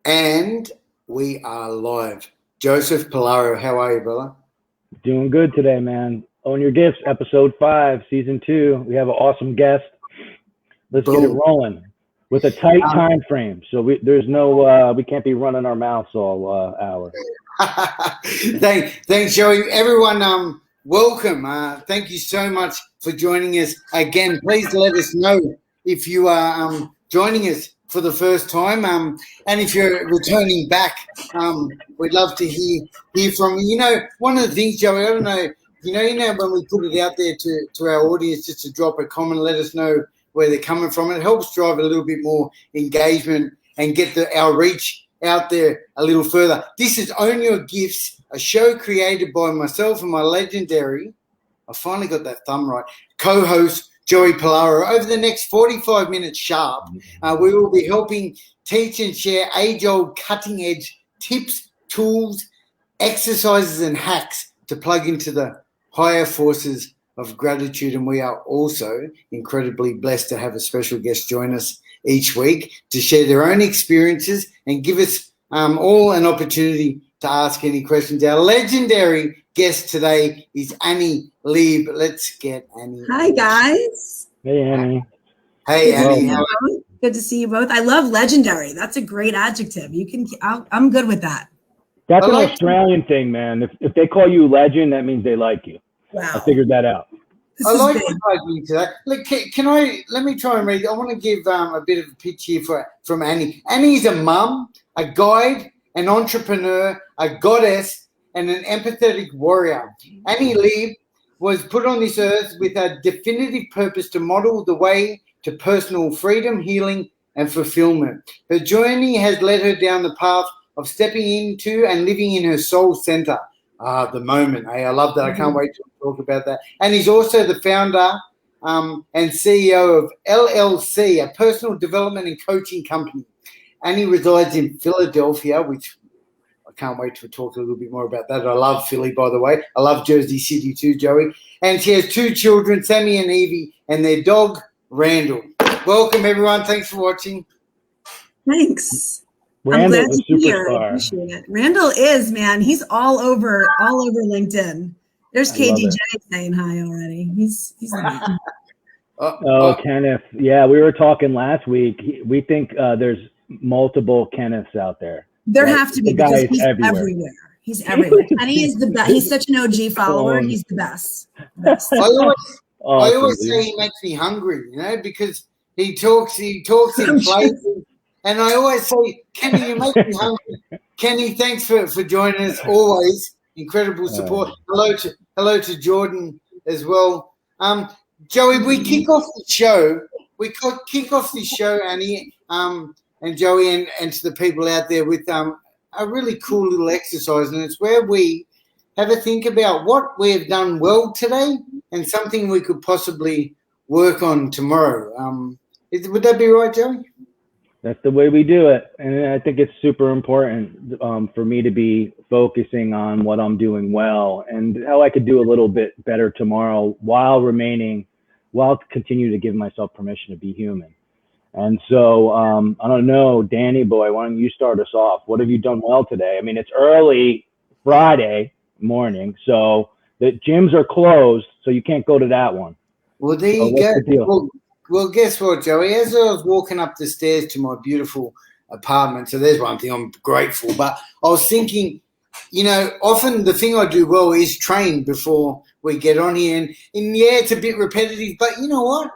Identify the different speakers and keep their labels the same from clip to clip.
Speaker 1: And we are live. Joseph Polaro, how are you, brother?
Speaker 2: Doing good today, man. Own Your Gifts, episode 5, season 2. We have an awesome guest. Let's get it rolling with a tight time frame. So we can't be running our mouths all hour.
Speaker 1: Thanks, Joey. Everyone, welcome. Thank you so much for joining us again. Please let us know if you are joining us for the first time, and if you're returning back, we'd love to hear from you. You know, one of the things, Joey, I don't know, you know, when we put it out there to our audience just to drop a comment, let us know where they're coming from. It helps drive a little bit more engagement and get our reach out there a little further. This is Own Your Gifts, a show created by myself and my legendary, I finally got that thumb right, co-host, Joey Polaro. Over the next 45 minutes sharp, we will be helping teach and share age-old cutting-edge tips, tools, exercises, and hacks to plug into the higher forces of gratitude. And we are also incredibly blessed to have a special guest join us each week to share their own experiences and give us all an opportunity to ask any questions. Our legendary guest today is Annie Lieb. Let's get Annie.
Speaker 3: Hi, guys.
Speaker 2: Hey, Annie.
Speaker 1: Hey, Annie.
Speaker 3: Good to see you both. I love legendary. That's a great adjective. I'm good with that.
Speaker 2: That's an Australian thing, man. If they call you legend, that means they like you.
Speaker 3: Wow.
Speaker 2: I figured that out.
Speaker 1: I like to dive into that. Look, let me try and read. I want to give a bit of a pitch here from Annie. Annie's a mum, a guide, an entrepreneur, a goddess, and an empathetic warrior. Annie Lieb was put on this earth with a definitive purpose to model the way to personal freedom, healing, and fulfillment. Her journey has led her down the path of stepping into and living in her soul center. The moment. Hey, I love that. I can't wait to talk about that. And he's also the founder and CEO of LLC, a personal development and coaching company. And he resides in Philadelphia, which I can't wait to talk a little bit more about that. I love Philly, by the way. I love Jersey City too, Joey. And she has 2 children, Sammy and Evie, and their dog, Randall. Welcome, everyone. Thanks for watching.
Speaker 3: Thanks.
Speaker 2: Randall
Speaker 3: I'm glad
Speaker 2: is
Speaker 3: to
Speaker 2: a
Speaker 3: hear. I
Speaker 2: superstar.
Speaker 3: appreciate it. Randall is, man. He's all over LinkedIn. There's KDJ saying hi already. He's
Speaker 2: Kenneth. Yeah, we were talking last week. We think there's multiple Kenneths out there.
Speaker 3: There have to be because he's
Speaker 2: everywhere.
Speaker 3: He's everywhere. Kenny is the best. He's such an OG follower. He's the best.
Speaker 1: I always say he makes me hungry, you know, because he talks in places. And I always say, Kenny, you make me hungry. Kenny, thanks for joining us. Always incredible support. Hello to Jordan as well. Joey, we kick off the show. Annie, and Joey, and to the people out there with a really cool little exercise, and it's where we have a think about what we have done well today and something we could possibly work on tomorrow. Would that be right, Joey?
Speaker 2: That's the way we do it. And I think it's super important for me to be focusing on what I'm doing well and how I could do a little bit better tomorrow while continue to give myself permission to be human. And so, I don't know, Danny boy, why don't you start us off? What have you done well today? I mean, it's early Friday morning, so the gyms are closed, so you can't go to that one.
Speaker 1: Well, there you go. Well, guess what, Joey? As I was walking up the stairs to my beautiful apartment, so there's one thing I'm grateful, but I was thinking, you know, often the thing I do well is train before we get on here. And yeah, it's a bit repetitive, but you know what?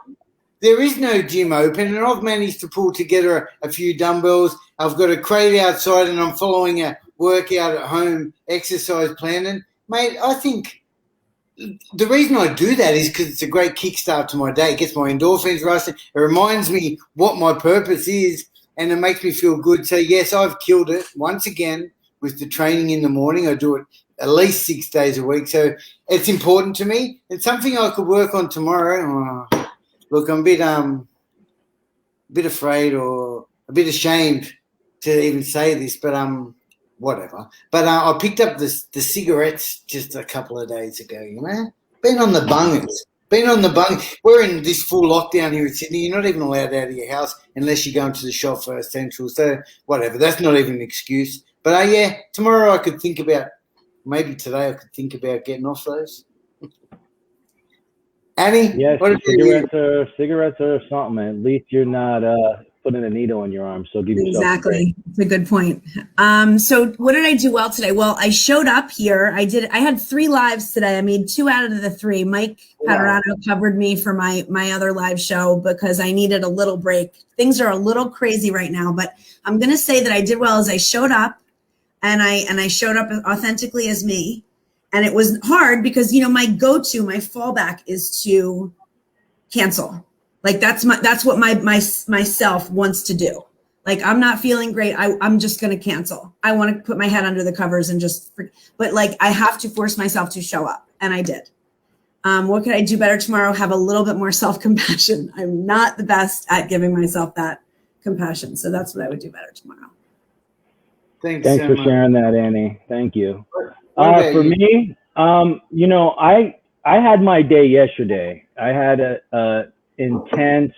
Speaker 1: There is no gym open, and I've managed to pull together a few dumbbells. I've got a crate outside, and I'm following a workout at home exercise plan. And, mate, I think the reason I do that is because it's a great kickstart to my day. It gets my endorphins rushing. It reminds me what my purpose is, and it makes me feel good. So, yes, I've killed it once again with the training in the morning. I do it at least 6 days a week. So it's important to me. It's something I could work on tomorrow. Look, I'm a bit afraid or a bit ashamed to even say this, but whatever. But I picked up the cigarettes just a couple of days ago, you know. Been on the bungers. Been on the bunk. We're in this full lockdown here in Sydney. You're not even allowed out of your house unless you go into the shop for essentials. So whatever. That's not even an excuse. But yeah, tomorrow I could think about, maybe today I could think about getting off those. Annie?
Speaker 2: Yes, cigarettes are something. At least you're not putting a needle in your arm. So give yourself
Speaker 3: exactly. It's a good point. So what did I do well today? Well, I showed up here. I had 3 lives today. I made 2 out of the 3. Mike Paterano covered me for my other live show because I needed a little break. Things are a little crazy right now, but I'm going to say that I did well as I showed up and I showed up authentically as me. And it was hard because, my go-to, my fallback is to cancel. Like that's what my self wants to do. Like, I'm not feeling great. I'm just going to cancel. I want to put my head under the covers and but like, I have to force myself to show up. And I did. What could I do better tomorrow? Have a little bit more self-compassion. I'm not the best at giving myself that compassion. So that's what I would do better tomorrow.
Speaker 2: Thanks for sharing that, Annie. Thank you. For me, I had my day yesterday. I had a intense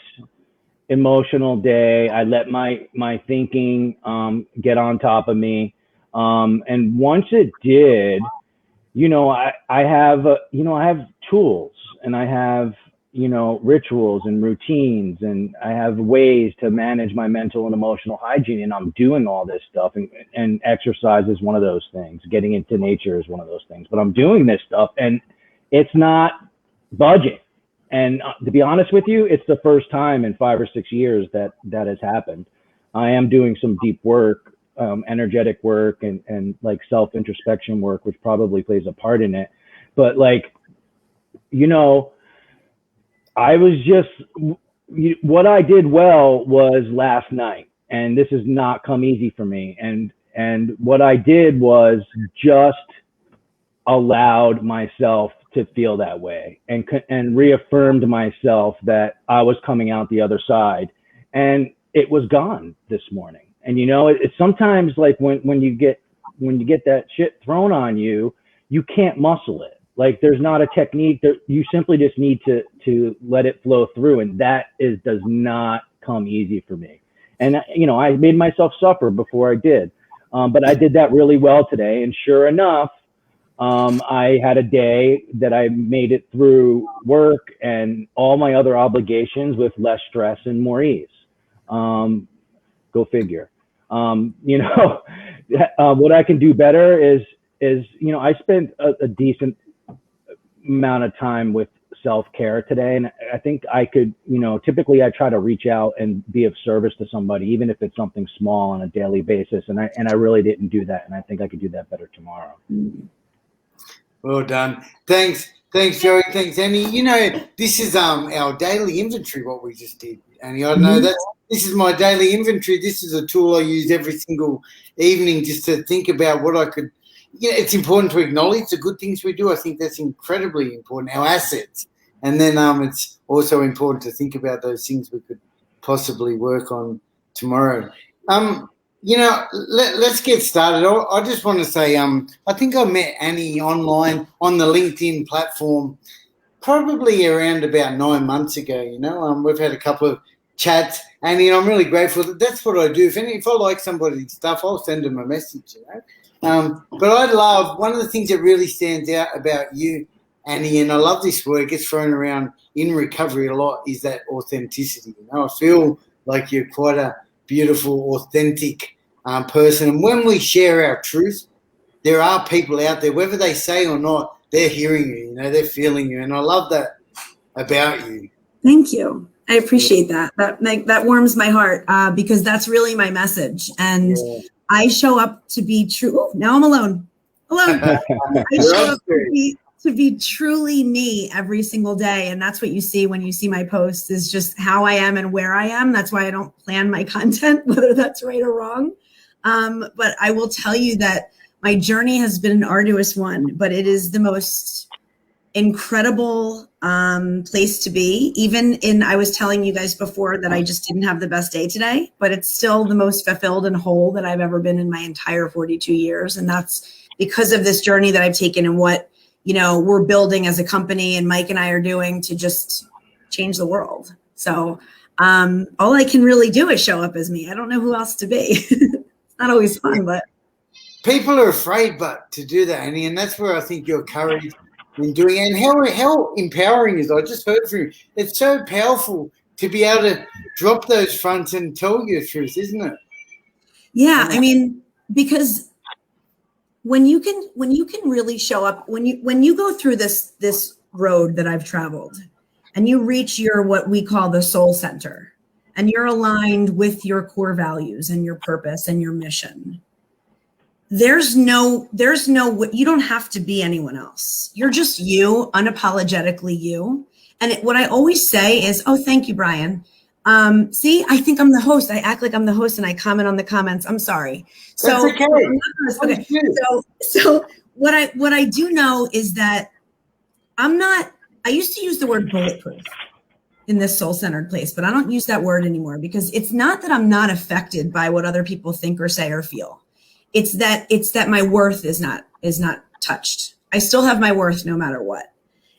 Speaker 2: emotional day. I let my thinking get on top of me. And once it did, I have tools and I have, rituals and routines, and I have ways to manage my mental and emotional hygiene. And I'm doing all this stuff, and exercise is one of those things. Getting into nature is one of those things, but I'm doing this stuff and it's not budging. And to be honest with you, it's the first time in 5 or 6 years that has happened. I am doing some deep work, energetic work and like self-introspection work, which probably plays a part in it. But like, I was just, what I did well was last night, and this has not come easy for me. And what I did was just allowed myself to feel that way and reaffirmed myself that I was coming out the other side, and it was gone this morning. And it's sometimes like when you get that shit thrown on you, you can't muscle it. Like, there's not a technique that you simply just need to let it flow through. And that does not come easy for me. And, I made myself suffer before I did. But I did that really well today. And sure enough, I had a day that I made it through work and all my other obligations with less stress and more ease. Go figure. What I can do better is, I spent a decent amount of time with self-care today. And I think I could, typically I try to reach out and be of service to somebody, even if it's something small on a daily basis. And I really didn't do that. And I think I could do that better tomorrow.
Speaker 1: Well done. Thanks, Joey. Thanks, Annie. This is our daily inventory, what we just did. Annie, I know this is my daily inventory. This is a tool I use every single evening just to think about what I could. It's important to acknowledge the good things we do. I think that's incredibly important, our assets. And then it's also important to think about those things we could possibly work on tomorrow. Let's get started. I just want to say I think I met Annie online on the LinkedIn platform probably around about 9 months ago. We've had a couple of chats, and I'm really grateful that's what I do. If I like somebody's stuff, I'll send them a message. But I love, one of the things that really stands out about you, Annie, and I love this word, it gets thrown around in recovery a lot, is that authenticity. I feel like you're quite a beautiful, authentic person. And when we share our truth, there are people out there, whether they say or not, they're hearing you, they're feeling you. And I love that about you.
Speaker 3: Thank you. I appreciate that. That warms my heart because that's really my message. And I show up to be true. Oh, now I'm alone. I show up to be truly me every single day. And that's what you see when you see my posts, is just how I am and where I am. That's why I don't plan my content, whether that's right or wrong. But I will tell you that my journey has been an arduous one, but it is the most incredible place to be. I was telling you guys before that I just didn't have the best day today, but it's still the most fulfilled and whole that I've ever been in my entire 42 years. And that's because of this journey that I've taken and what, we're building as a company, and Mike and I are doing to just change the world. So all I can really do is show up as me. I don't know who else to be. It's not always fun, but
Speaker 1: people are afraid to do that, Annie, and that's where I think your courage in doing it, and how empowering is. I just heard from you. It's so powerful to be able to drop those fronts and tell your truth, isn't it?
Speaker 3: Yeah, I mean, because when you can really show up, when you go through this road that I've traveled, and you reach your what we call the soul center, and you're aligned with your core values and your purpose and your mission, there's no you don't have to be anyone else. You're just you, unapologetically you. And what I always say is, oh, thank you, Brian. See, I think I'm the host. I act like I'm the host and I comment on the comments. I'm sorry. So,
Speaker 1: that's okay.
Speaker 3: Okay. So what I do know is that I used to use the word bulletproof in this soul-centered place, but I don't use that word anymore, because it's not that I'm not affected by what other people think or say or feel. It's that my worth is not touched. I still have my worth no matter what.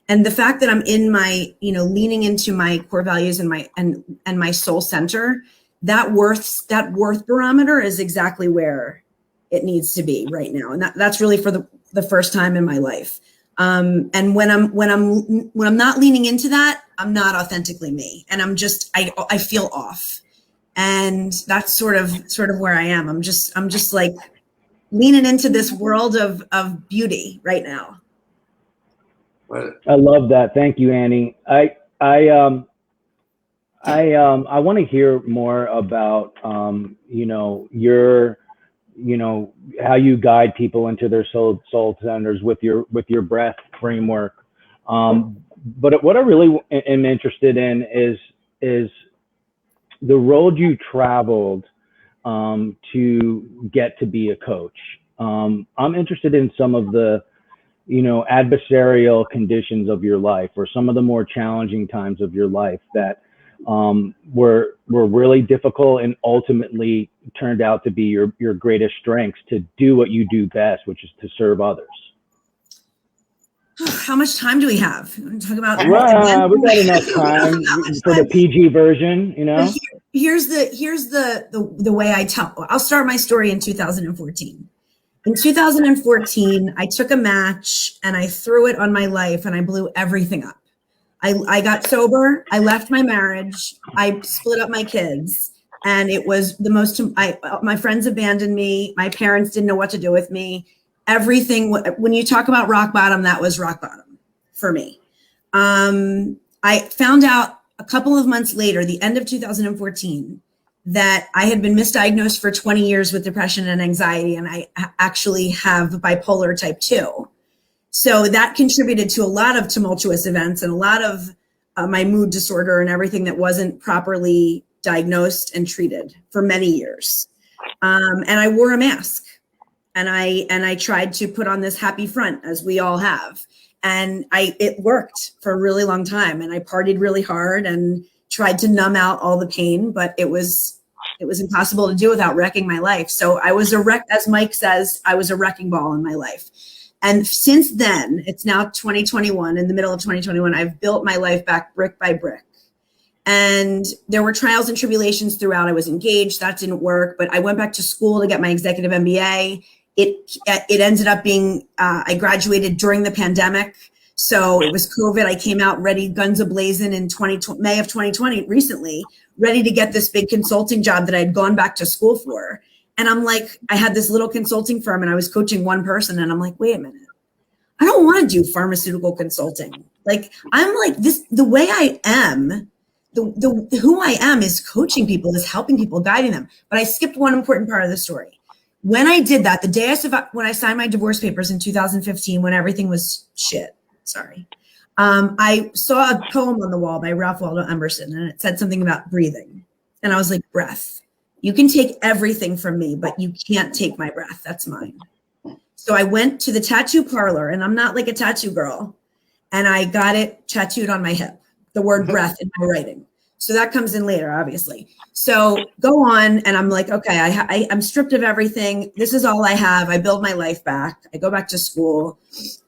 Speaker 3: And the fact that I'm in my, leaning into my core values and my soul center, that worth barometer is exactly where it needs to be right now. And that's really for the first time in my life. And when I'm not leaning into that, I'm not authentically me. And I feel off. And that's sort of where I am. I'm just like leaning into this world of beauty right now.
Speaker 2: I love that. Thank you, Annie. I want to hear more about, your, how you guide people into their soul centers with your breath framework. But what I really am interested in is the road you traveled to get to be a coach. I'm interested in some of the adversarial conditions of your life, or some of the more challenging times of your life that were really difficult and ultimately turned out to be your greatest strengths to do what you do best, which is to serve others.
Speaker 3: How much time do we have? Talk about
Speaker 2: we've got enough time for the PG version,
Speaker 3: Here's the way I tell. I'll start my story in 2014. In 2014, I took a match and I threw it on my life and I blew everything up. I got sober. I left my marriage. I split up my kids, and it was the most. My friends abandoned me. My parents didn't know what to do with me. Everything. When you talk about rock bottom, that was rock bottom for me. I found out a couple of months later, the end of 2014, that I had been misdiagnosed for 20 years with depression and anxiety, and I actually have bipolar type 2. So that contributed to a lot of tumultuous events and a lot of my mood disorder and everything that wasn't properly diagnosed and treated for many years. And I wore a mask, and I tried to put on this happy front, as we all have. And it worked for a really long time. And I partied really hard and tried to numb out all the pain, but it was impossible to do without wrecking my life. So I was as Mike says, I was a wrecking ball in my life. And since then, it's now 2021, in the middle of 2021, I've built my life back brick by brick. And there were trials and tribulations throughout. I was engaged, that didn't work, but I went back to school to get my executive MBA. It ended up being, I graduated during the pandemic. So it was COVID. I came out ready, guns a-blazing in May of 2020, recently, ready to get this big consulting job that I had gone back to school for. And I'm like, I had this little consulting firm and I was coaching one person, and I'm like, wait a minute, I don't want to do pharmaceutical consulting. Like, I'm like this, the way I am, who I am is coaching people, is helping people, guiding them. But I skipped one important part of the story. When I did that, the day when I signed my divorce papers in 2015, when everything was shit, I saw a poem on the wall by Ralph Waldo Emerson, and it said something about breathing. And I was like, breath. You can take everything from me, but you can't take my breath. That's mine. So I went to the tattoo parlor, and I'm not like a tattoo girl, and I got it tattooed on my hip, the word breath in my writing. So that comes in later, obviously. So go on, and I'm like, okay, I'm stripped of everything. This is all I have. I build my life back. I go back to school.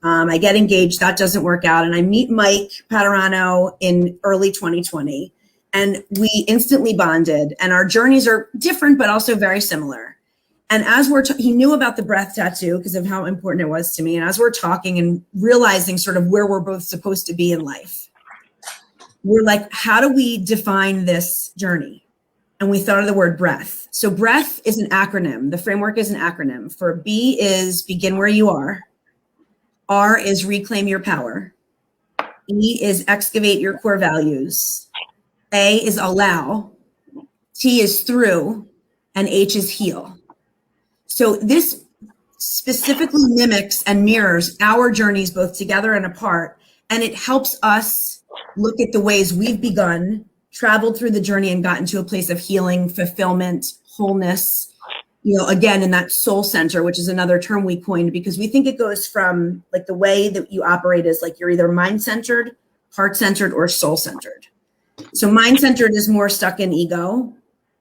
Speaker 3: I get engaged. That doesn't work out. And I meet Mike Paterano in early 2020. And we instantly bonded. And our journeys are different, but also very similar. And as he knew about the breath tattoo because of how important it was to me. And as we're talking and realizing sort of where we're both supposed to be in life, we're like, how do we define this journey? And we thought of the word breath. So breath is an acronym. The framework is an acronym. For B is begin where you are. R is reclaim your power. E is excavate your core values. A is allow. T is through. And H is heal. So this specifically mimics and mirrors our journeys both together and apart. And it helps us look at the ways we've begun, traveled through the journey and gotten to a place of healing, fulfillment, wholeness, again, in that soul center, which is another term we coined because we think it goes from like the way that you operate is like you're either mind-centered, heart-centered, or soul-centered. So mind-centered is more stuck in ego.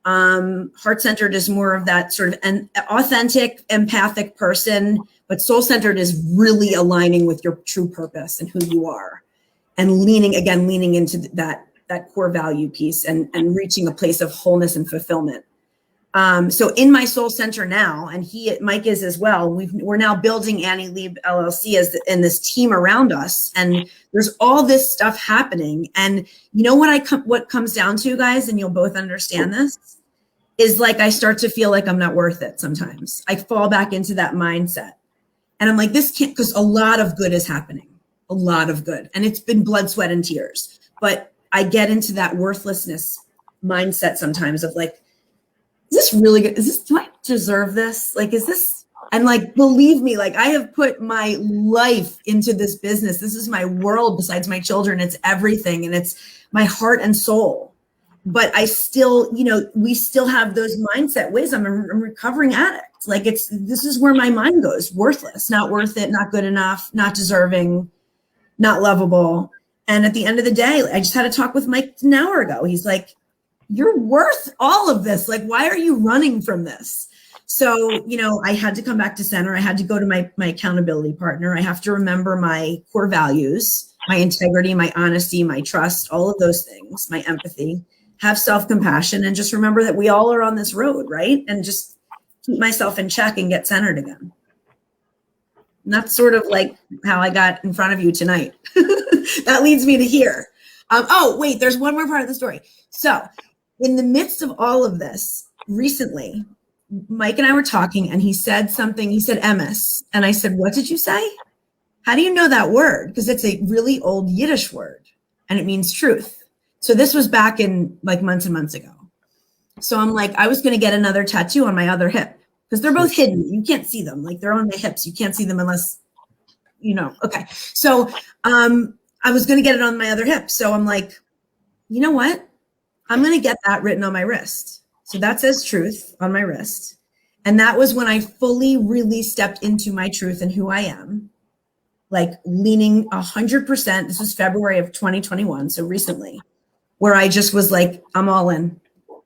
Speaker 3: Heart-centered is more of that sort of an authentic, empathic person, but soul-centered is really aligning with your true purpose and who you are. And leaning into that core value piece and reaching a place of wholeness and fulfillment. So in my soul center now, and Mike is as well, we're now building Annie Lieb LLC and this team around us. And there's all this stuff happening. And you know what comes down to, guys, and you'll both understand this, is like I start to feel like I'm not worth it sometimes. I fall back into that mindset. And I'm like, this can't, because a lot of good is happening. A lot of good. And it's been blood, sweat, and tears. But I get into that worthlessness mindset sometimes of like, is this really good? Do I deserve this? Like, is this? And like, believe me, like I have put my life into this business. This is my world besides my children. It's everything. And it's my heart and soul. But I still, we still have those mindset ways. I'm a recovering addict. Like this is where my mind goes. Worthless, not worth it, not good enough, not deserving, not lovable. And at the end of the day, I just had a talk with Mike an hour ago. He's like, you're worth all of this. Like, why are you running from this? So, I had to come back to center. I had to go to my accountability partner. I have to remember my core values, my integrity, my honesty, my trust, all of those things, my empathy, have self-compassion, and just remember that we all are on this road, right? And just keep myself in check and get centered again. And that's sort of like how I got in front of you tonight. That leads me to here. Wait, there's one more part of the story. So in the midst of all of this, recently, Mike and I were talking and he said something, he said emes. And I said, what did you say? How do you know that word? Because it's a really old Yiddish word and it means truth. So this was back in like months and months ago. So I'm like, I was going to get another tattoo on my other hip because they're both hidden. You can't see them. Like they're on my hips. You can't see them unless, okay. So I was going to get it on my other hip. So I'm like, you know what? I'm going to get that written on my wrist. So that says truth on my wrist. And that was when I fully really stepped into my truth and who I am, like leaning 100%. This was February of 2021. So recently, where I just was like, I'm all in.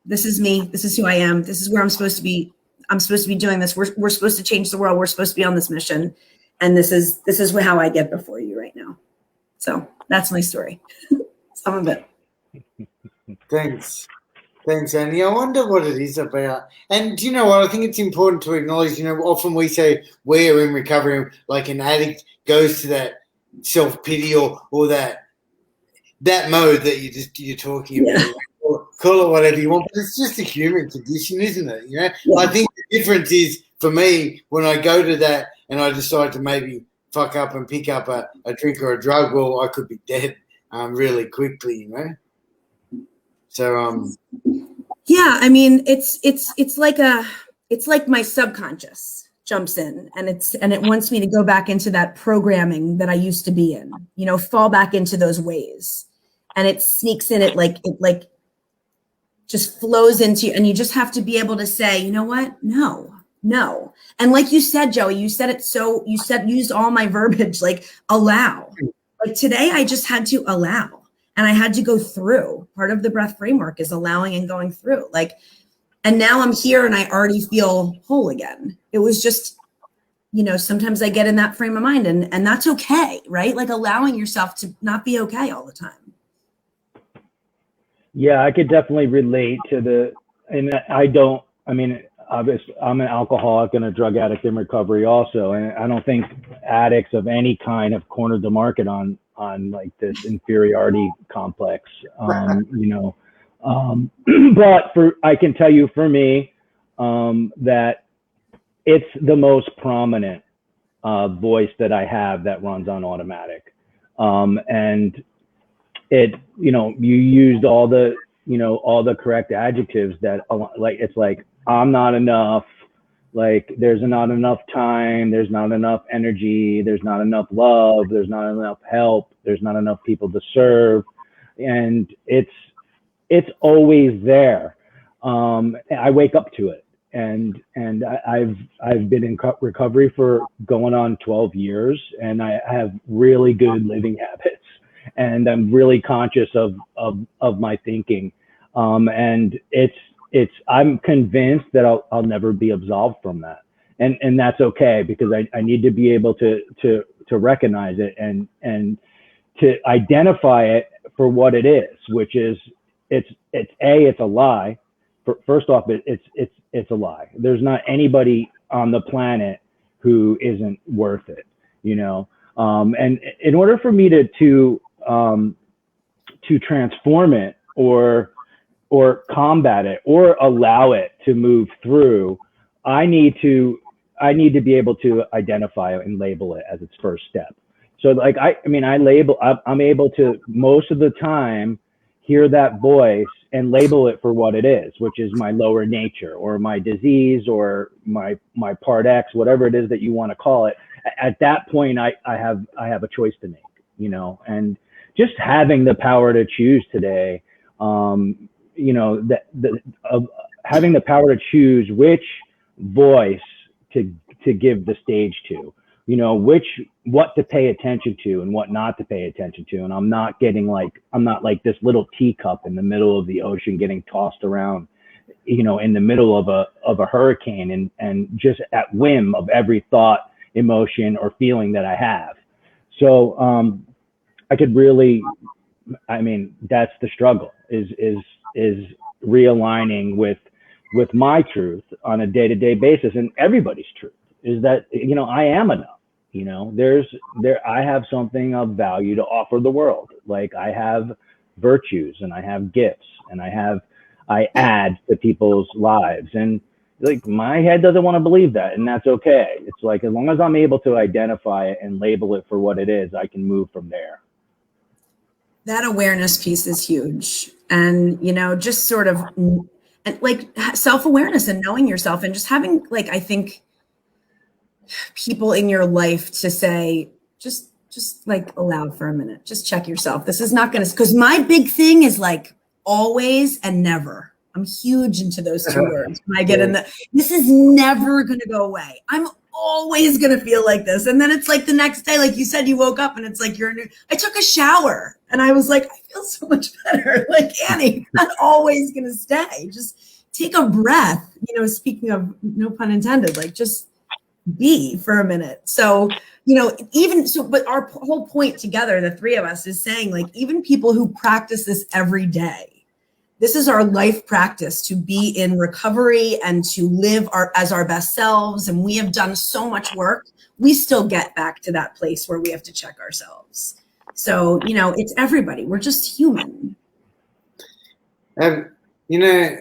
Speaker 3: This is me. This is who I am. This is where I'm supposed to be. I'm supposed to be doing this. We're supposed to change the world. We're supposed to be on this mission. And this is how I get before you right now. So that's my story. Some of it.
Speaker 1: Thanks, Annie. I wonder what it is about. And you know what? I think it's important to acknowledge, often we say we're in recovery, like an addict goes to that self-pity or that mode that you're talking about. Yeah. Call it whatever you want, but it's just a human condition, isn't it? Yeah. I think the difference is, for me, when I go to that and I decide to maybe fuck up and pick up a drink or a drug, well, I could be dead really quickly, So
Speaker 3: yeah, I mean, it's like my subconscious jumps in and it wants me to go back into that programming that I used to be in, fall back into those ways, and it sneaks in. It like just flows into you, and you just have to be able to say, you know what, no. And like you said, Joey, you said it. So you used all my verbiage, like allow. Like today, I just had to allow. And I had to go through. Part of the breath framework is allowing and going through. Like, and now I'm here and I already feel whole again. It was just, you know, sometimes I get in that frame of mind, and that's okay, right? Like allowing yourself to not be okay all the time.
Speaker 2: Yeah, I could definitely relate to obviously I'm an alcoholic and a drug addict in recovery also. And I don't think addicts of any kind have cornered the market on like this inferiority complex, you know. But I can tell you for me, that it's the most prominent voice that I have that runs on automatic. And it, you know, you used all the correct adjectives that, like, it's like, I'm not enough, like there's not enough time, there's not enough energy, there's not enough love, there's not enough help, there's not enough people to serve. And it's always there. I wake up to it. And I've been in recovery for going on 12 years, and I have really good living habits, and I'm really conscious of my thinking. And I'm convinced that I'll never be absolved from that. And that's okay, because I need to be able to recognize it and to identify it for what it is, which is it's a lie. First off, it's a lie. There's not anybody on the planet who isn't worth it, you know. And in order for me to transform it or combat it or allow it to move through, I need to be able to identify it and label it as its first step. So like, I'm able to most of the time hear that voice and label it for what it is, which is my lower nature or my disease or my part X, whatever it is that you want to call it. At that point, I have a choice to make, you know. And just having the power to choose today, you know, having the power to choose which voice to give the stage to, you know, what to pay attention to and what not to pay attention to. And I'm not like this little teacup in the middle of the ocean getting tossed around, you know, in the middle of a hurricane and just at whim of every thought, emotion, or feeling that I have. So I could really, that's the struggle is realigning with my truth on a day-to-day basis, and everybody's truth is that, you know, I am enough. You know, I have something of value to offer the world. Like I have virtues and I have gifts and I add to people's lives. And like my head doesn't want to believe that, and that's okay. It's like, as long as I'm able to identify it and label it for what it is, I can move from there.
Speaker 3: That awareness piece is huge. And, you know, just sort of like self-awareness and knowing yourself, and just having, like, I think people in your life to say, just like aloud for a minute, just check yourself. This is not going to, because my big thing is like always and never. I'm huge into those two words. When I get in this is never going to go away. I'm always going to feel like this. And then it's like the next day, like you said, you woke up and it's like I took a shower and I was like, I feel so much better. Like, Annie, not always going to stay. Just take a breath, you know, speaking of no pun intended, like just be for a minute. So, you know, even so, but our whole point together, the three of us, is saying, like, even people who practice this every day, this is our life practice, to be in recovery and to live as our best selves. And we have done so much work. We still get back to that place where we have to check ourselves. So, you know, it's everybody. We're just human.
Speaker 1: You know,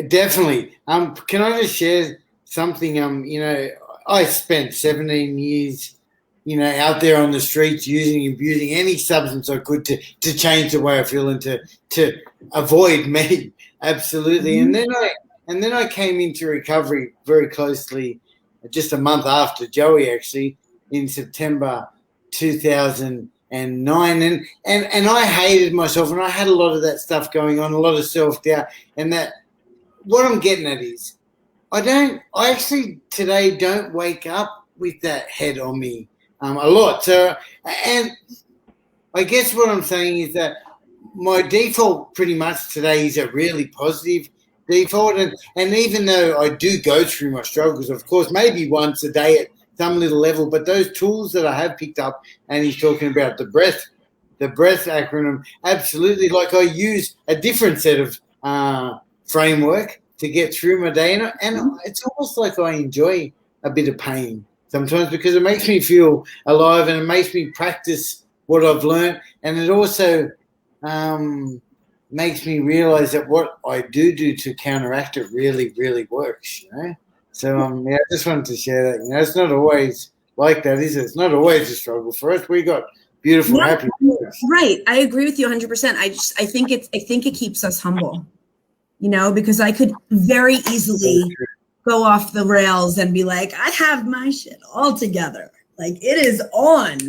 Speaker 1: definitely. Can I just share something? You know, I spent 17 years, you know, out there on the streets using and abusing any substance I could to change the way I feel and to avoid me. Absolutely. Mm-hmm. And then I came into recovery very closely, just a month after Joey, actually, in September 2009. And I hated myself, and I had a lot of that stuff going on, a lot of self-doubt. And that, what I'm getting at is, I actually today don't wake up with that head on me a lot. So, and I guess what I'm saying is that my default pretty much today is a really positive default. And even though I do go through my struggles, of course, maybe once a day at some little level, but those tools that I have picked up, and he's talking about the breath acronym, absolutely. Like I use a different set of framework to get through my day. And it's almost like I enjoy a bit of pain sometimes because it makes me feel alive and it makes me practice what I've learned. And it also makes me realize that what I do to counteract it really, really works, So, I just wanted to share that. It's not always like that, is it? It's not always a struggle for us. We got beautiful, happy lives.
Speaker 3: Right. I agree with you 100%. I think it keeps us humble, because I could very easily go off the rails and be like, I have my shit all together. Like it is on,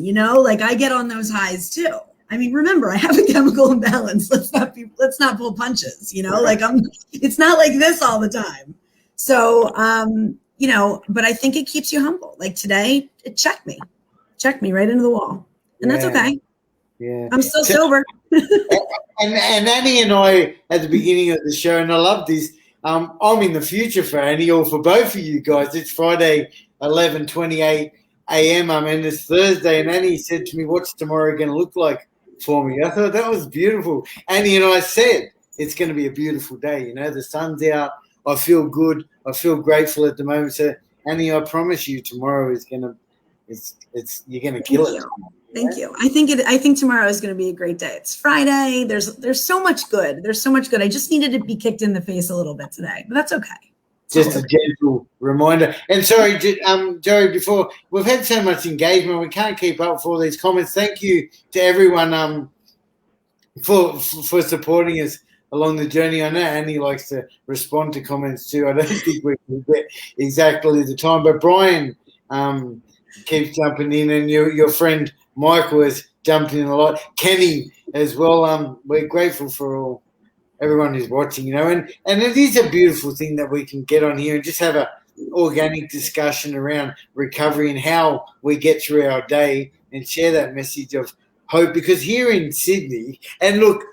Speaker 3: like I get on those highs too. I mean, remember, I have a chemical imbalance. Let's not pull punches, like it's not like this all the time. So, but I think it keeps you humble. Like today, it checked me right into the wall. And that's okay.
Speaker 1: Yeah.
Speaker 3: I'm still sober.
Speaker 1: and Annie and I, at the beginning of the show, and I love this, I'm in the future for Annie or for both of you guys. It's Friday, 11:28 a.m. And it's Thursday. And Annie said to me, what's tomorrow going to look like for me? I thought that was beautiful. Annie and I said, it's going to be a beautiful day. The sun's out. I feel good. I feel grateful at the moment. So, Annie, I promise you tomorrow is going to, you're going to kill it.
Speaker 3: Thank you. I think tomorrow is going to be a great day. It's Friday. There's so much good. There's so much good. I just needed to be kicked in the face a little bit today, but that's okay.
Speaker 1: Just a gentle reminder. And sorry, Joey, before we've had so much engagement, we can't keep up with all these comments. Thank you to everyone for supporting us along the journey. I know Annie likes to respond to comments too. I don't think we can get exactly the time, but Brian keeps jumping in, and your friend Michael has jumped in a lot. Kenny as well. We're grateful for everyone who's watching, and it is a beautiful thing that we can get on here and just have a organic discussion around recovery and how we get through our day and share that message of hope. Because here in Sydney, and look,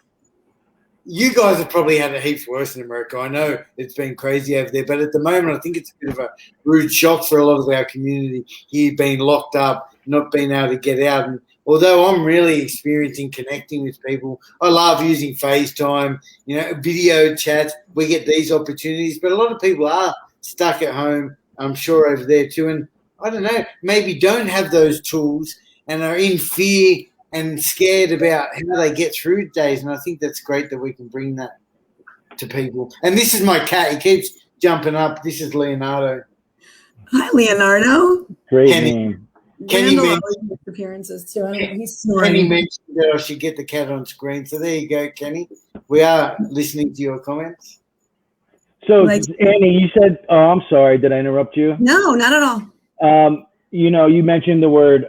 Speaker 1: you guys have probably had it heaps worse in America. I know it's been crazy over there, but at the moment, I think it's a bit of a rude shock for a lot of our community here, being locked up, not being able to get out. And although I'm really experiencing connecting with people, I love using FaceTime, video chats. We get these opportunities, but a lot of people are stuck at home, I'm sure, over there too. And I don't know, maybe don't have those tools and are in fear and scared about how they get through days. And I think that's great that we can bring that to people. And this is my cat. He keeps jumping up. This is Leonardo.
Speaker 3: Hi, Leonardo.
Speaker 2: Great name.
Speaker 1: Kenny mentioned
Speaker 3: appearances too. I don't know, he's snoring.
Speaker 1: Kenny mentioned that I should get the cat on screen. So there you go, Kenny. We are listening to your comments.
Speaker 2: So, Annie, you said, I'm sorry, did I interrupt you?
Speaker 3: No, not at all.
Speaker 2: You mentioned the word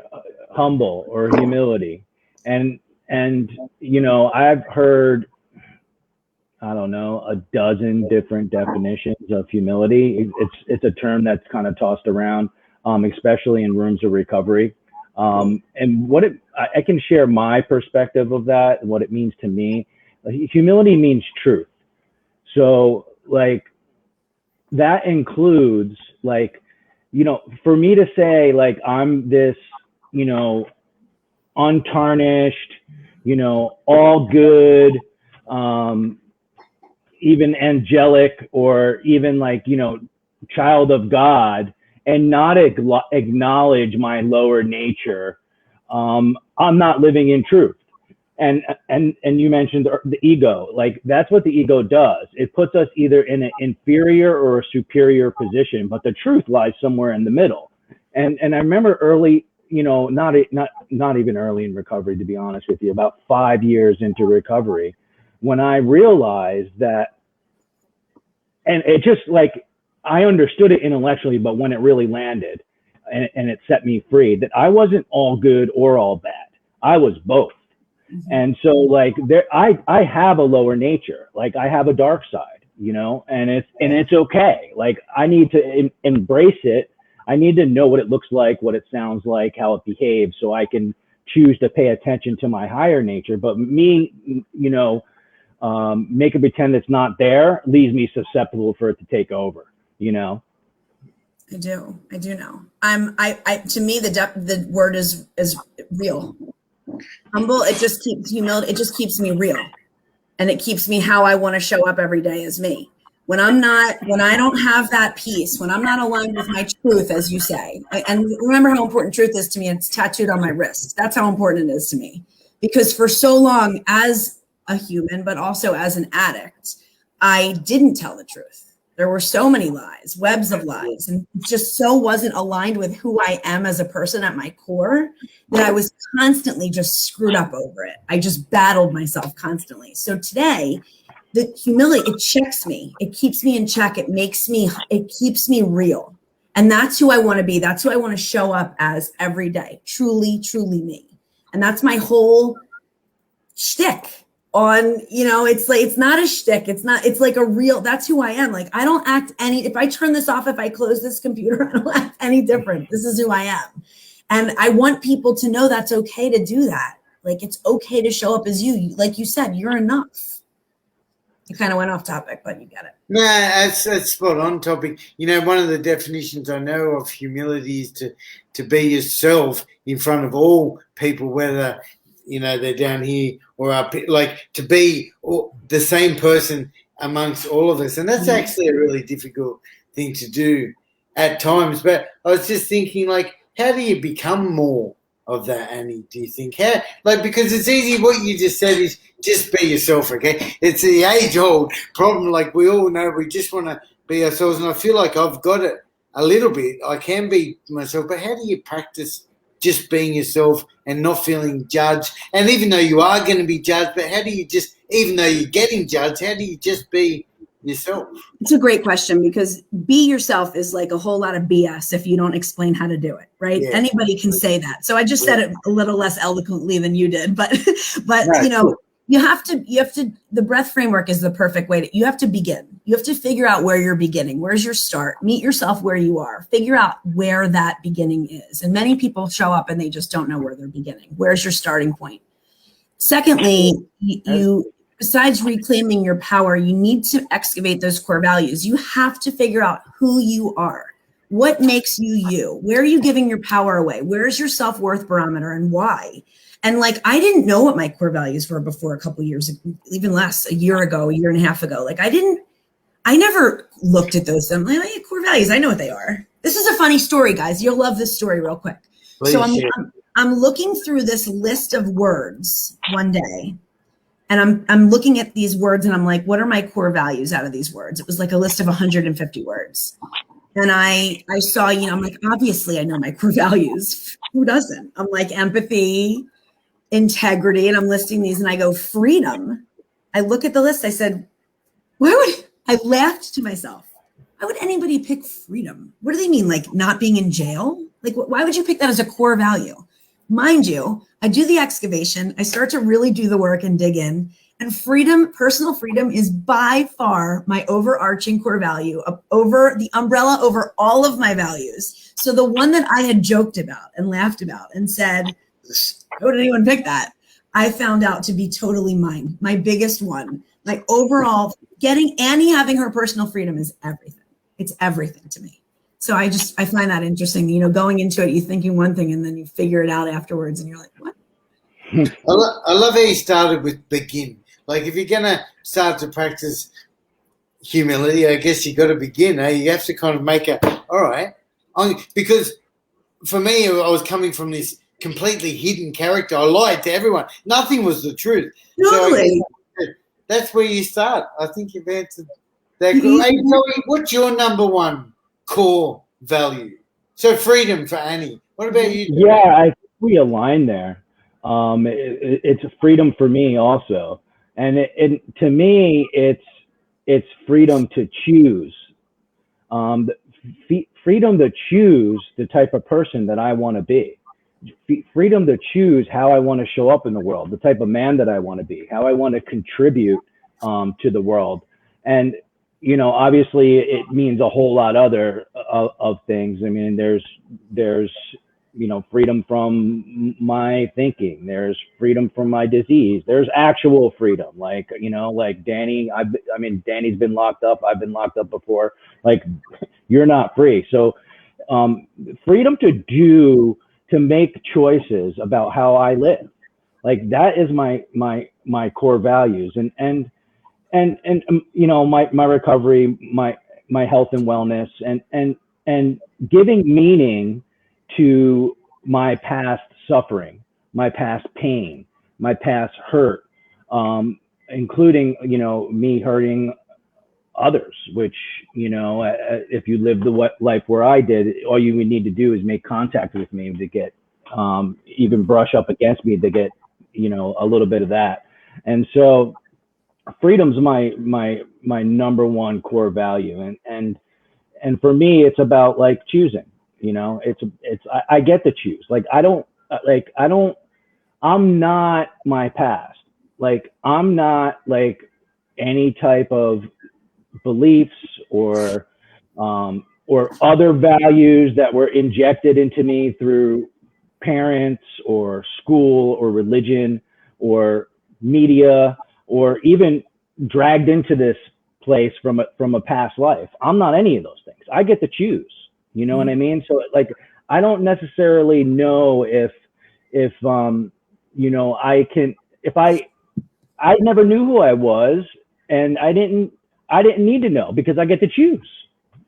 Speaker 2: humble or humility. And I've heard, I don't know, a dozen different definitions of humility. It's a term that's kind of tossed around, especially in rooms of recovery. And I can share my perspective of that and what it means to me. Humility means truth. So that includes for me to say I'm this, untarnished, all good, even angelic, or even child of God, and not acknowledge my lower nature, I'm not living in truth. And you mentioned the ego. That's what the ego does. It puts us either in an inferior or a superior position, but the truth lies somewhere in the middle. And I remember early, not even early in recovery, to be honest with you, about 5 years into recovery, when I realized that, and it just I understood it intellectually, but when it really landed and it set me free, that I wasn't all good or all bad. I was both. Mm-hmm. And so I have a lower nature. I have a dark side, and it's okay. I need to embrace it. I need to know what it looks like, what it sounds like, how it behaves, so I can choose to pay attention to my higher nature. But me, make a pretend it's not there leaves me susceptible for it to take over,
Speaker 3: I do know. To me, the word is real. Humble. It just keeps humility. It just keeps me real, and it keeps me how I want to show up every day as me. When I don't have that peace, when I'm not aligned with my truth, as you say, and remember how important truth is to me. It's tattooed on my wrist. That's how important it is to me, because for so long as a human, but also as an addict, I didn't tell the truth. There were so many lies, webs of lies, and just so wasn't aligned with who I am as a person at my core that I was constantly just screwed up over it. I just battled myself constantly. So today, the humility, it checks me. It keeps me in check. It keeps me real. And that's who I want to be. That's who I want to show up as every day. Truly, truly me. And that's my whole shtick. It's not a shtick. It's like a real, that's who I am. Like, I don't act if I turn this off, if I close this computer, I don't act any different. This is who I am. And I want people to know that's okay to do that. Like, it's okay to show up as you. Like you said, you're enough. You kind of went off topic, but you get it.
Speaker 1: No, that's spot on topic. One of the definitions I know of humility is to be yourself in front of all people, whether they're down here or up, like to be the same person amongst all of us. And that's actually a really difficult thing to do at times. But I was just thinking, like, how do you become more of that, Annie, do you think? Because it's easy, what you just said is just be yourself, okay? It's the age-old problem. Like, we all know we just want to be ourselves, and I feel like I've got it a little bit. I can be myself, but how do you practice just being yourself and not feeling judged? And even though you are going to be judged, but how do you just, even though you're getting judged, how do you just be yourself?
Speaker 3: It's a great question, because be yourself is like a whole lot of BS if you don't explain how to do it, right? Yeah. Anybody can say that. So I just said it a little less eloquently than you did, but right. You have to, the breath framework is the perfect way you have to begin. You have to figure out where you're beginning. Where's your start? Meet yourself where you are. Figure out where that beginning is. And many people show up and they just don't know where they're beginning. Where's your starting point? Secondly, you besides reclaiming your power, you need to excavate those core values. You have to figure out who you are. What makes you you? Where are you giving your power away? Where's your self-worth barometer and why? And like, I didn't know what my core values were before a couple years, even less, a year ago, a year and a half ago. Like, I never looked at those. I'm like, oh, yeah, core values, I know what they are. This is a funny story, guys. You'll love this story real quick. Please, so I'm looking through this list of words one day, and I'm looking at these words and I'm like, what are my core values out of these words? It was like a list of 150 words. And I saw, I'm like, obviously I know my core values. Who doesn't? I'm like, empathy, integrity, and I'm listing these, and I go, freedom. I look at the list. I said, I laughed to myself. Why would anybody pick freedom? What do they mean? Like not being in jail? Like, why would you pick that as a core value? Mind you, I do the excavation. I start to really do the work and dig in. And freedom, personal freedom, is by far my overarching core value, over the umbrella over all of my values. So the one that I had joked about and laughed about and said, how would anyone pick that? I found out to be totally mine. My biggest one. My overall, Annie having her personal freedom is everything. It's everything to me. So I find that interesting. Going into it, you're thinking one thing and then you figure it out afterwards and you're like, what?
Speaker 1: I love how you started with begin. Like, if you're going to start to practice humility, I guess you got to begin. You have to kind of make all right. Because for me, I was coming from this completely hidden character. I lied to everyone. Nothing was the truth.
Speaker 3: Totally.
Speaker 1: So that's where you start. I think you've answered that. Hey, Zoe, what's your number one core value? So freedom for Annie. What about you?
Speaker 2: Yeah, I think we align there. It's freedom for me also. And to me, it's freedom to choose. Freedom to choose the type of person that I want to be. Freedom to choose how I want to show up in the world, the type of man that I want to be, how I want to contribute to the world. And, obviously it means a whole lot of things. I mean, there's freedom from my thinking. There's freedom from my disease. There's actual freedom. Like, like Danny, Danny's been locked up. I've been locked up before. Like, you're not free. So, freedom to make choices about how I live. Like, that is my core values. And my recovery, my health and wellness, and giving meaning to my past suffering, my past pain, my past hurt, including, me hurting others, which, if you live the life where I did, all you would need to do is make contact with me to get, even brush up against me to get, a little bit of that. And so freedom's my number one core value. And for me, it's about like choosing, I get to choose. Like, I'm not my past. Like, I'm not like any type of beliefs or other values that were injected into me through parents or school or religion or media, or even dragged into this place from a past life. I'm not any of those things. I get to choose. You know what I mean? So like, I don't necessarily know if I never knew who I was, and I didn't need to know, because I get to choose.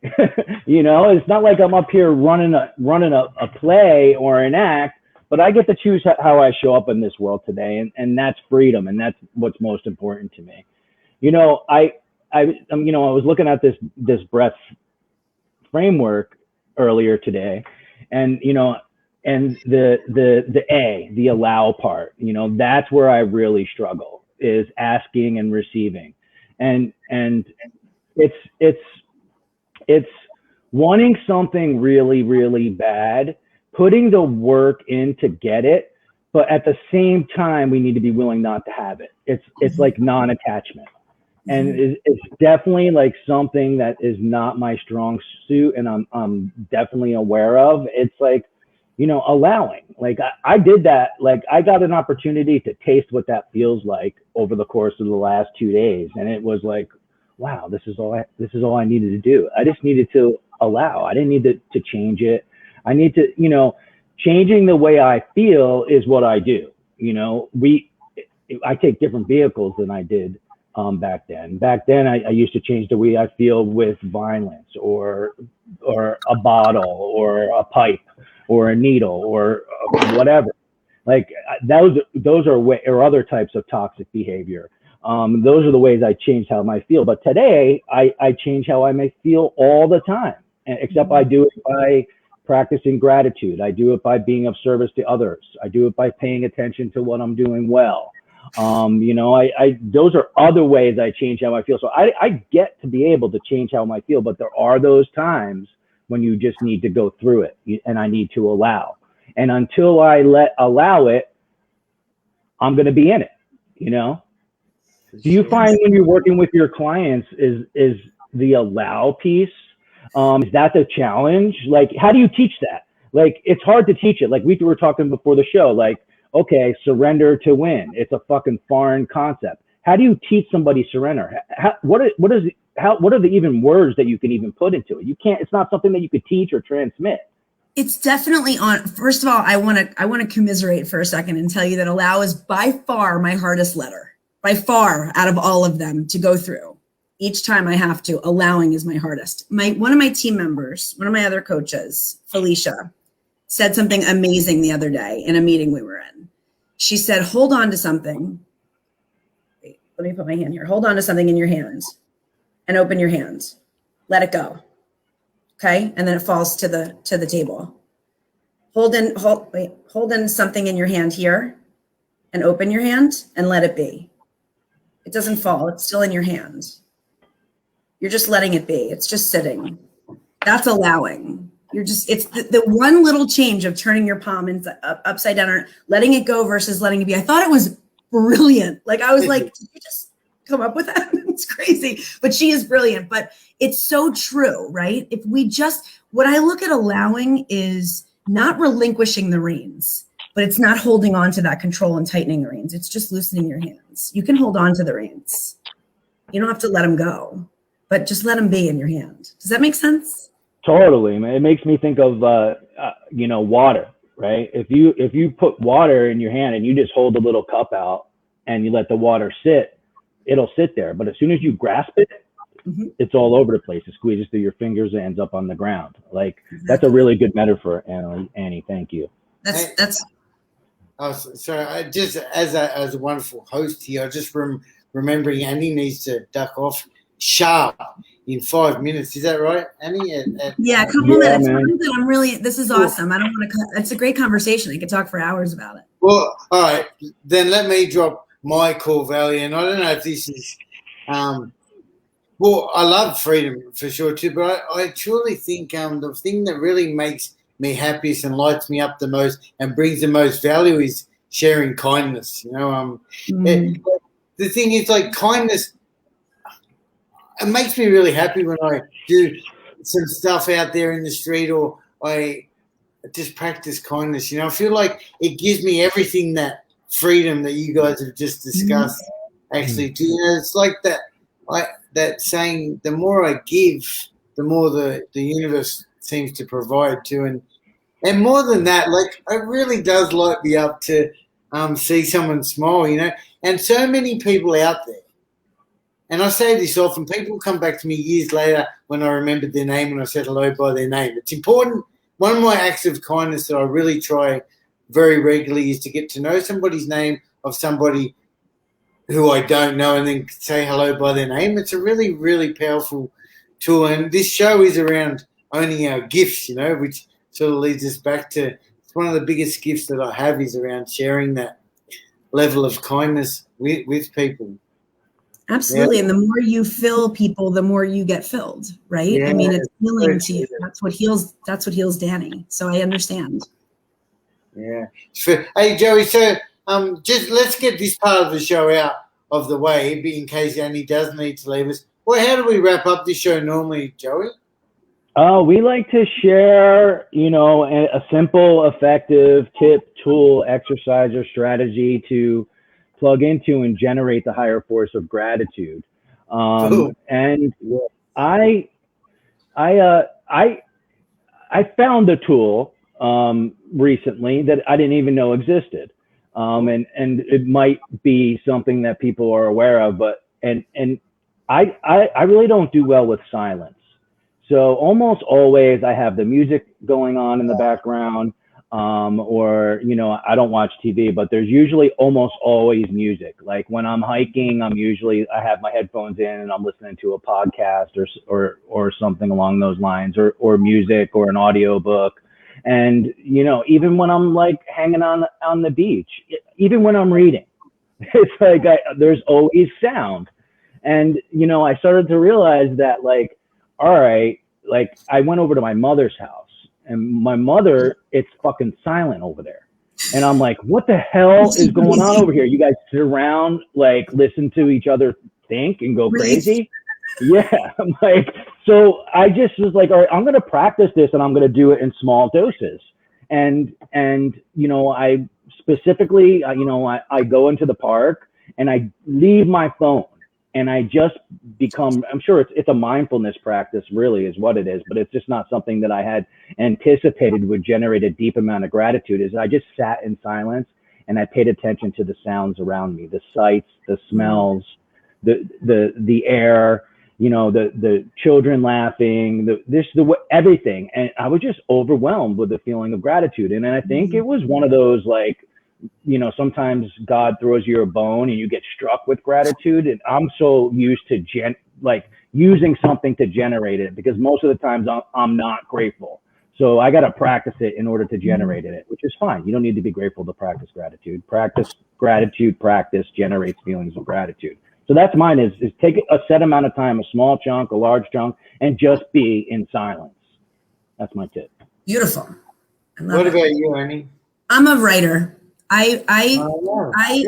Speaker 2: It's not like I'm up here running a play or an act, but I get to choose how I show up in this world today. And that's freedom. And that's what's most important to me. I was looking at this breath framework earlier today, and and the allow part, that's where I really struggle, is asking and receiving. And it's wanting something really, really bad, putting the work in to get it, but at the same time, we need to be willing not to have it. It's like non-attachment. And it's definitely like something that is not my strong suit, and I'm definitely aware of. It's like, allowing. Like, I did that. Like, I got an opportunity to taste what that feels like over the course of the last 2 days, and it was like, wow, this is all I needed to do. I just needed to allow. I didn't need to change it. I need to, changing the way I feel is what I do. I take different vehicles than I did back then. Back then, I used to change the way I feel with violence, or a bottle, or a pipe, or a needle, or whatever. Like, those are other types of toxic behavior. Those are the ways I change how I feel. But today, I change how I may feel all the time. Except I do it by practicing gratitude. I do it by being of service to others. I do it by paying attention to what I'm doing well. Those are other ways I change how I feel. So I get to be able to change how I feel, but there are those times when you just need to go through it, and I need to allow. And until I allow it, I'm going to be in it, Do you find when you're working with your clients, is the allow piece, is that the challenge? Like, how do you teach that? Like, it's hard to teach it. Like, we were talking before the show, like, okay, surrender to win. It's a fucking foreign concept. How do you teach somebody surrender? What are the even words that you can even put into it? You can't. It's not something that you could teach or transmit.
Speaker 3: It's definitely on. First of all, I want to commiserate for a second and tell you that allow is by far my hardest letter, by far, out of all of them to go through. Each time I have to, allowing is my hardest. One of my team members, one of my other coaches, Felicia, said something amazing the other day in a meeting we were in. She said, hold on to something. Wait, let me put my hand here. Hold on to something in your hands and open your hands. Let it go. Okay. And then it falls to the table. Hold in something in your hand here and open your hand and let it be. It doesn't fall. It's still in your hands. You're just letting it be. It's just sitting. That's allowing. It's the one little change of turning your palm upside down or letting it go versus letting it be. I thought it was brilliant. Like, I was like, did you just come up with that? It's crazy, but she is brilliant. But it's so true, right? What I look at allowing is not relinquishing the reins, but it's not holding on to that control and tightening the reins. It's just loosening your hands. You can hold on to the reins. You don't have to let them go, but just let them be in your hand. Does that make sense?
Speaker 2: Totally, man. It makes me think of, water, right? If you put water in your hand and you just hold the little cup out and you let the water sit, it'll sit there. But as soon as you grasp it, it's all over the place. It squeezes through your fingers and ends up on the ground. Like, that's a really good metaphor, Annie. Thank you.
Speaker 3: That's.
Speaker 1: Oh, so I just as a wonderful host here, I just remembering Annie needs to duck off sharp in 5 minutes. Is that right, Annie?
Speaker 3: Yeah, a couple minutes. This is awesome. I don't want to. It's a great conversation. I could talk for hours about it.
Speaker 1: Well, all right. Then let me drop my core value, and I don't know if this is. Well, I love freedom for sure too, but I truly think the thing that really makes me happiest and lights me up the most and brings the most value is sharing kindness. The thing is, like, kindness, it makes me really happy when I do some stuff out there in the street or I just practice kindness. I feel like it gives me everything that freedom that you guys have just discussed actually do. It's like that saying, the more I give, the more the universe seems to provide too. And more than that, like, it really does light me up to see someone smile, and so many people out there. And I say this often, people come back to me years later when I remembered their name and I said hello by their name. It's important. One of my acts of kindness that I really try very regularly is to get to know somebody's name of somebody who I don't know and then say hello by their name. It's a really, really powerful tool. And this show is around owning our gifts, which sort of leads us back to, it's one of the biggest gifts that I have is around sharing that level of kindness with people.
Speaker 3: Absolutely. Yeah. And the more you fill people, the more you get filled, right? Yeah, I mean, it's healing to you. That's what heals Danny. So I understand.
Speaker 1: Yeah. Hey, Joey, so just let's get this part of the show out of the way, in case Annie does need to leave us. Well, how do we wrap up this show normally, Joey?
Speaker 2: We like to share, a simple, effective tip, tool, exercise, or strategy to plug into and generate the higher force of gratitude. And I found a tool recently that I didn't even know existed. And it might be something that people are aware of, but I really don't do well with silence. So almost always I have the music going on in the background, or, I don't watch TV, but there's usually almost always music. Like when I'm hiking, I have my headphones in and I'm listening to a podcast or something along those lines, or music or an audio book. And, even when I'm like hanging on the beach, even when I'm reading, it's like there's always sound. And, I started to realize that, like, all right, like I went over to my mother's house and my mother, it's fucking silent over there. And I'm like, what the hell is going on over here? You guys sit around, like listen to each other think and go crazy. Yeah. I'm like, so I just was like, all right, I'm going to practice this and I'm going to do it in small doses. And, I specifically, I go into the park and I leave my phone. And I just become, I'm sure it's a mindfulness practice really is what it is, but it's just not something that I had anticipated would generate a deep amount of gratitude. Is I just sat in silence and I paid attention to the sounds around me, the sights, the smells, the air, the children laughing, everything. And I was just overwhelmed with the feeling of gratitude. And I think it was one of those, like, sometimes God throws you a bone and you get struck with gratitude. And I'm so used to using something to generate it, because most of the times I'm not grateful. So I got to practice it in order to generate it, which is fine. You don't need to be grateful to practice gratitude. Practice generates feelings of gratitude. So that's mine is take a set amount of time, a small chunk, a large chunk, and just be in silence. That's my tip.
Speaker 3: Beautiful.
Speaker 1: What about you, Annie?
Speaker 3: I'm a writer. I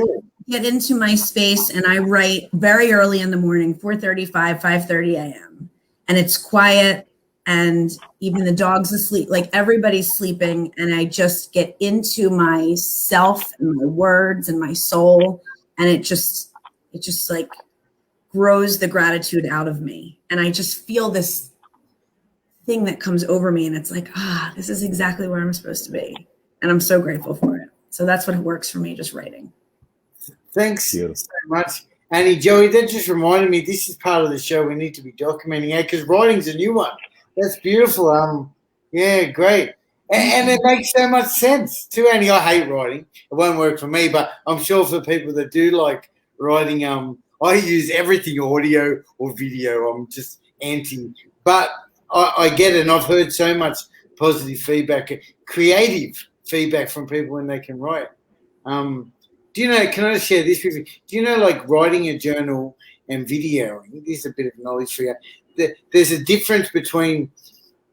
Speaker 3: get into my space and I write very early in the morning, 4:35, 5:30 a.m. And it's quiet. and even the dog's asleep, like everybody's sleeping, and I just get into myself and my words and my soul, and it just like grows the gratitude out of me, and I just feel this thing that comes over me, and it's like, this is exactly where I'm supposed to be, and I'm so grateful for it. So that's what works for me, just writing.
Speaker 1: Thanks so much, Annie. Joey, that just reminded me, this is part of the show we need to be documenting, because writing's a new one. That's beautiful. Yeah, great. And it makes so much sense too, Annie. I hate writing. It won't work for me, but I'm sure for people that do like writing, I use everything audio or video. I'm just anti. But I get it, and I've heard so much positive feedback, creative feedback from people when they can write. Do you know, can I share this with you? Do you know, like writing a journal and videoing, this is a bit of knowledge for you, there's a difference between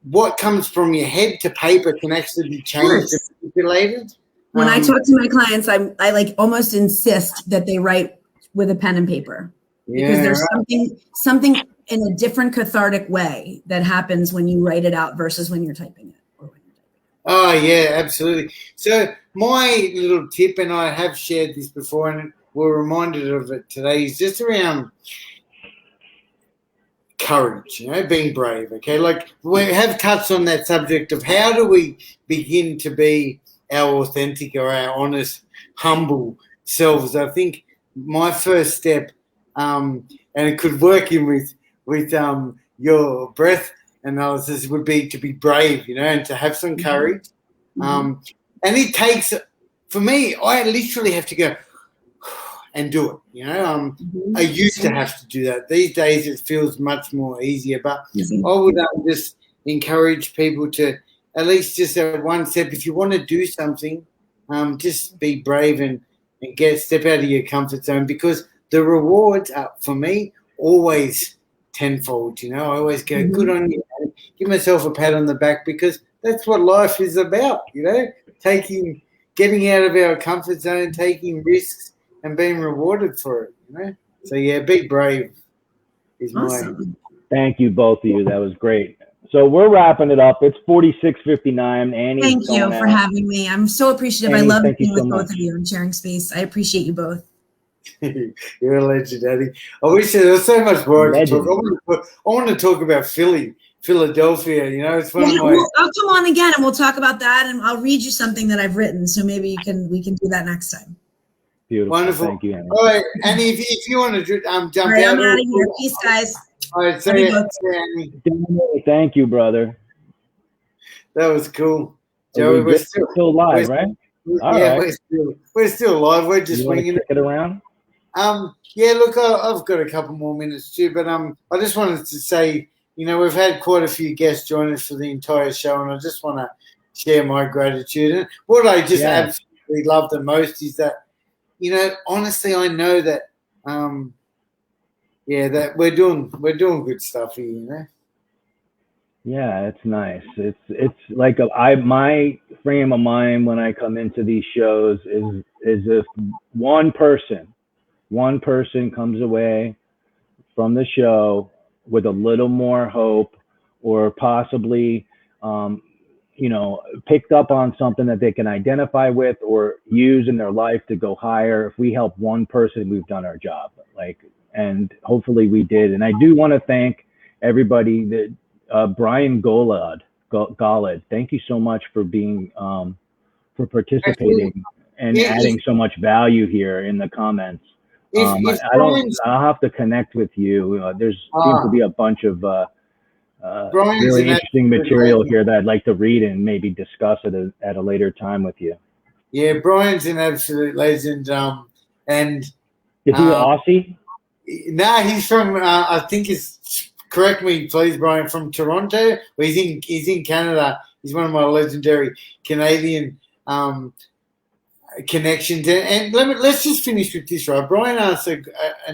Speaker 1: what comes from your head to paper can actually be changed and manipulated.
Speaker 3: When I talk to my clients, I like almost insist that they write with a pen and paper, because there's something in a different cathartic way that happens when you write it out versus when you're typing it.
Speaker 1: Oh, yeah, absolutely. So my little tip, and I have shared this before and we're reminded of it today, is just around courage, being brave, okay? Like we have touched on that subject of how do we begin to be our authentic or our honest, humble selves. I think my first step, and it could work in with your breath analysis, would be to be brave, and to have some courage. And it takes, for me, I literally have to go and do it, I used to have to do that. These days it feels much more easier, but I would just encourage people to at least just at one step, if you want to do something, just be brave and step out of your comfort zone, because the rewards are, for me, always tenfold. I always go, good on you, give myself a pat on the back, because that's what life is about, getting out of our comfort zone, taking risks, and being rewarded for it, So, yeah, be brave is
Speaker 3: awesome.
Speaker 2: Thank you, both of you. That was great. So we're wrapping it up. It's 46:59. Annie,
Speaker 3: thank you for having me. I'm so appreciative.
Speaker 2: Annie,
Speaker 3: I love being with
Speaker 2: so
Speaker 3: both of you and sharing space. I appreciate you both.
Speaker 1: You're a legend, Eddie. I wish there was so much more I could talk. I want to talk about Philadelphia. It's one of my.
Speaker 3: I'll come on again and we'll talk about that, and I'll read you something that I've written. So maybe we can do that next time.
Speaker 2: Beautiful.
Speaker 1: Wonderful.
Speaker 2: Thank you, Annie.
Speaker 1: All right, Annie, if you want to jump out.
Speaker 3: All right, I'm out of here. Peace, guys.
Speaker 1: All right, see you, Annie.
Speaker 2: Thank you, brother.
Speaker 1: That was cool. Joey, we're
Speaker 2: still live, right?
Speaker 1: All right. We're still live. We're just winging
Speaker 2: it around.
Speaker 1: Yeah, look, I've got a couple more minutes too, but I just wanted to say, we've had quite a few guests join us for the entire show, and I just want to share my gratitude. And what I just absolutely love the most is that, honestly, I know that, that we're doing good stuff here,
Speaker 2: Yeah, it's nice. It's like my frame of mind when I come into these shows is if one person comes away from the show with a little more hope, or possibly, picked up on something that they can identify with or use in their life to go higher. If we help one person, we've done our job. And hopefully we did. And I do want to thank everybody that Brian Golad, thank you so much for being for participating and adding so much value here in the comments. I'll have to connect with you. There's seems to be a bunch of really interesting material here that I'd like to read and maybe discuss at a later time with you.
Speaker 1: Yeah, Brian's an absolute legend. And
Speaker 2: is he Aussie?
Speaker 1: No, he's from. I think correct me, please, Brian. From Toronto. Well, he's in Canada. He's one of my legendary Canadian connections. And let's just finish with this, right? Brian asked an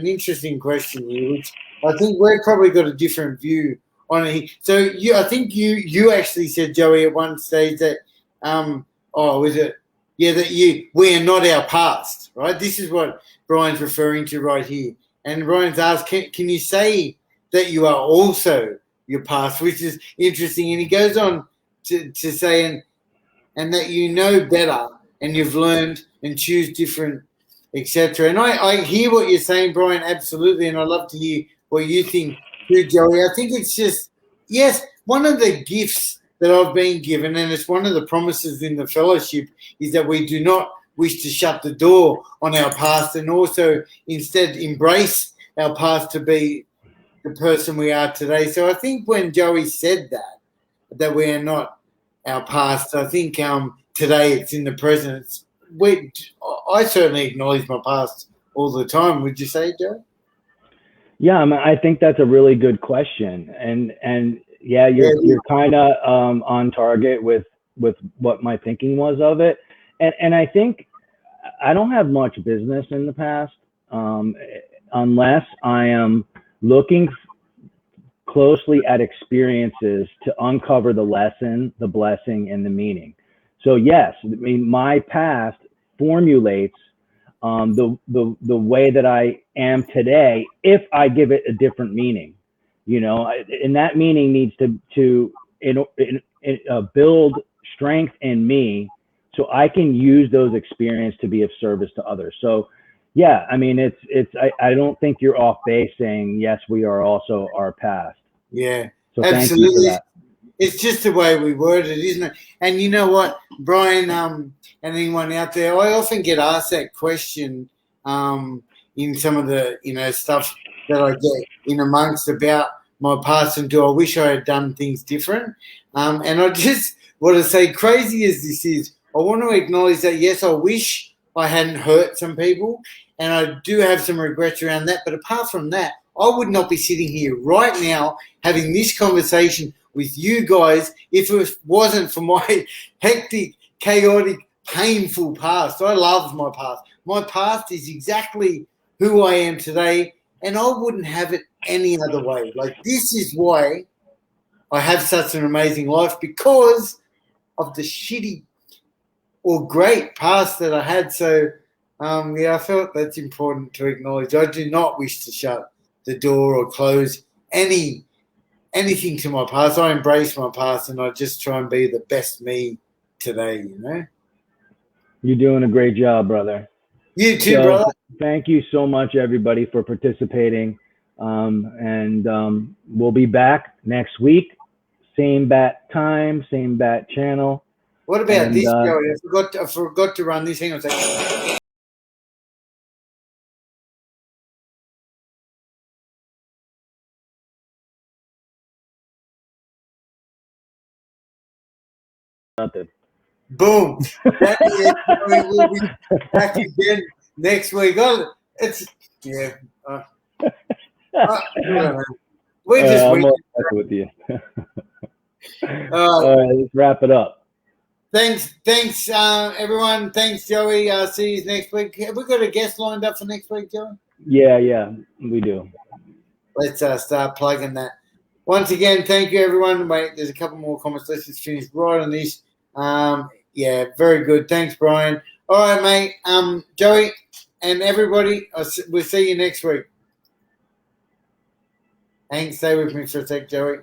Speaker 1: interesting question here, which I think we've probably got a different view on it. So I think you actually said, Joey, at one stage that we are not our past, right? This is what Brian's referring to right here. And Brian's asked, can you say that you are also your past, which is interesting. And he goes on to say, and that you know better and you've learned and choose different, etc. And I hear what you're saying, Brian, absolutely. And I'd love to hear what you think too, Joey. I think it's just, yes, one of the gifts that I've been given, and it's one of the promises in the fellowship, is that we do not wish to shut the door on our past and also instead embrace our past to be the person we are today. So I think when Joey said that we are not our past, I think today it's in the present. I certainly acknowledge my past all the time. Would you say, Joey?
Speaker 2: Yeah, I mean, I think that's a really good question, and yeah, you're kind of on target with what my thinking was of it, and I think I don't have much business in the past unless I am looking closely at experiences to uncover the lesson, the blessing, and the meaning. So yes, I mean, my past formulates the way that I am today if I give it a different meaning, you know, and that meaning needs to build strength in me so I can use those experiences to be of service to others. So yeah, I mean, I don't think you're off base saying, yes, we are also our past.
Speaker 1: Yeah,
Speaker 2: so
Speaker 1: absolutely.
Speaker 2: Thank you for that.
Speaker 1: It's just the way we word it, isn't it? And you know what, Brian, and anyone out there, I often get asked that question in some of the, you know, stuff that I get in amongst about my past and do I wish I had done things different? And I just want to say, crazy as this is, I want to acknowledge that, yes, I wish I hadn't hurt some people, and I do have some regrets around that. But apart from that, I would not be sitting here right now having this conversation with you guys if it wasn't for my hectic, chaotic, painful past. I love my past. My past is exactly who I am today, and I wouldn't have it any other way. Like, this is why I have such an amazing life, because of the shitty or great past that I had. So, yeah, I felt that's important to acknowledge. I do not wish to shut the door or close anything to my past. I embrace my past and I just try and be the best me today, you know?
Speaker 2: You're doing a great job, brother.
Speaker 1: You too, brother.
Speaker 2: Thank you so much, everybody, for participating. And we'll be back next week. Same bat time, same bat channel.
Speaker 1: What about this, Joey? I forgot to run this. Hang on a second.
Speaker 2: Nothing.
Speaker 1: Boom. That is it. We'll be back again next week. It's, yeah. We're just
Speaker 2: I'm with you. All right, let's wrap it up.
Speaker 1: Thanks, everyone. Thanks, Joey. See you next week. Have we got a guest lined up for next week, Joey?
Speaker 2: Yeah, we do.
Speaker 1: Let's start plugging that. Once again, thank you, everyone. Wait, there's a couple more comments. Let's just finish right on this. Yeah, very good. Thanks, Brian. All right, mate. Joey and everybody, we'll see you next week. Stay with me for a sec, Joey.